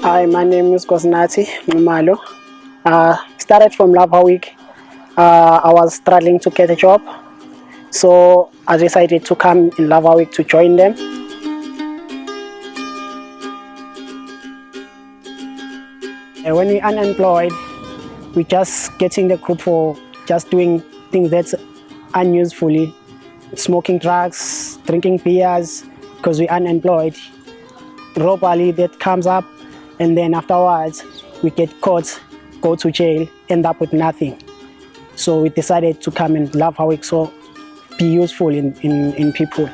Hi, my name is KwaZulu-Natal. Started from Howick. I was struggling to get a job, so I decided to come in Howick to join them. And when we're unemployed, we just getting the group for just doing things that's unusefully, smoking drugs, drinking beers, because we're unemployed. Robbery that comes up, and then afterwards we get caught, go to jail, end up with nothing. So we decided to come and love Howick, so be useful in people.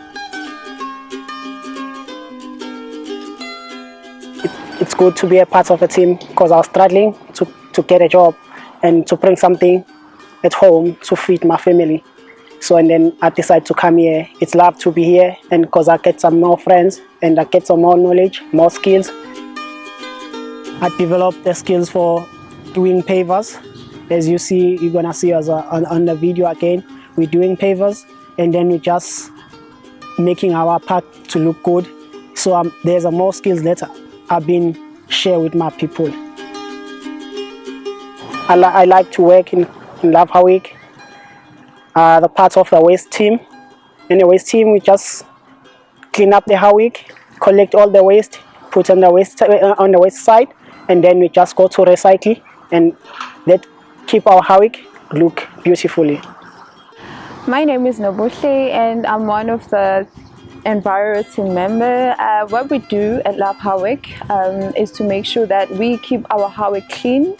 It's good to be a part of a team because I was struggling to get a job and to bring something at home to feed my family. So and then I decided to come here. It's love to be here, and because I get some more friends and I get some more knowledge, more skills. I developed the skills for doing pavers. As you see, you're gonna see us on the video again. We're doing pavers, and then we're just making our park to look good. So there's more skills that I've been shared with my people. I like to work in Love Howick. The part of the waste team. In the waste team, we just clean up the Howick, collect all the waste, put on the waste side, and then we just go to recycle, and that keep our Howick look beautifully. My name is Nobuhle, and I'm one of the environment team member. What we do at Love Howick is to make sure that we keep our Howick clean.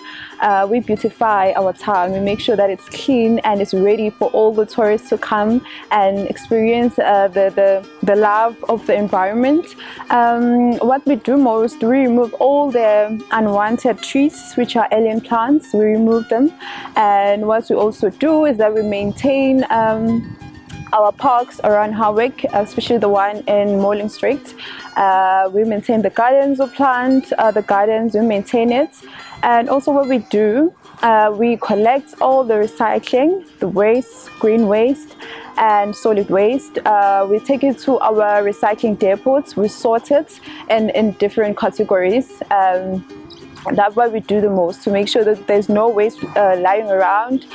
We beautify our town. We make sure that it's clean and it's ready for all the tourists to come and experience the love of the environment. What we do most, we remove all the unwanted trees, which are alien plants. We remove them, and what we also do is that we maintain our parks around Howick, especially the one in Moreling Street. We maintain the gardens we plant, the gardens, we maintain it. And also what we do, we collect all the recycling, the waste, green waste and solid waste. We take it to our recycling depots, we sort it in different categories. That's what we do the most, to make sure that there's no waste lying around.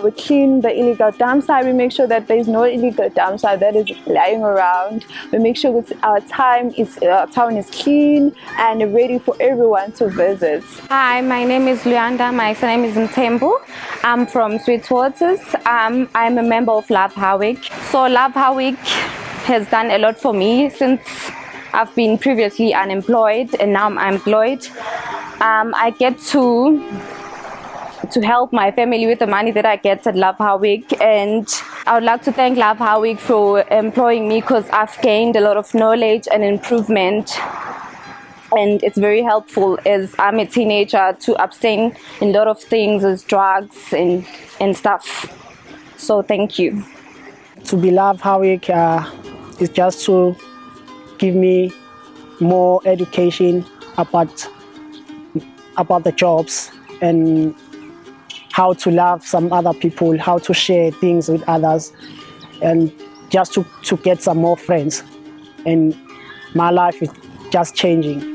We clean the illegal dump site. We make sure that there's no illegal dump site that is lying around. We make sure that our town is clean and ready for everyone to visit. Hi, my name is Luanda. My name is Ntembu. I'm from Sweetwaters. I'm a member of Love Howick. So Love Howick has done a lot for me since I've been previously unemployed and now I'm employed. I get to help my family with the money that I get at Love Howick, and I would like to thank Love Howick for employing me because I've gained a lot of knowledge and improvement, and it's very helpful as I'm a teenager to abstain in a lot of things as drugs and stuff. So thank you. To be Love Howick is just to give me more education about the jobs and how to love some other people, how to share things with others, and just to get some more friends. And my life is just changing.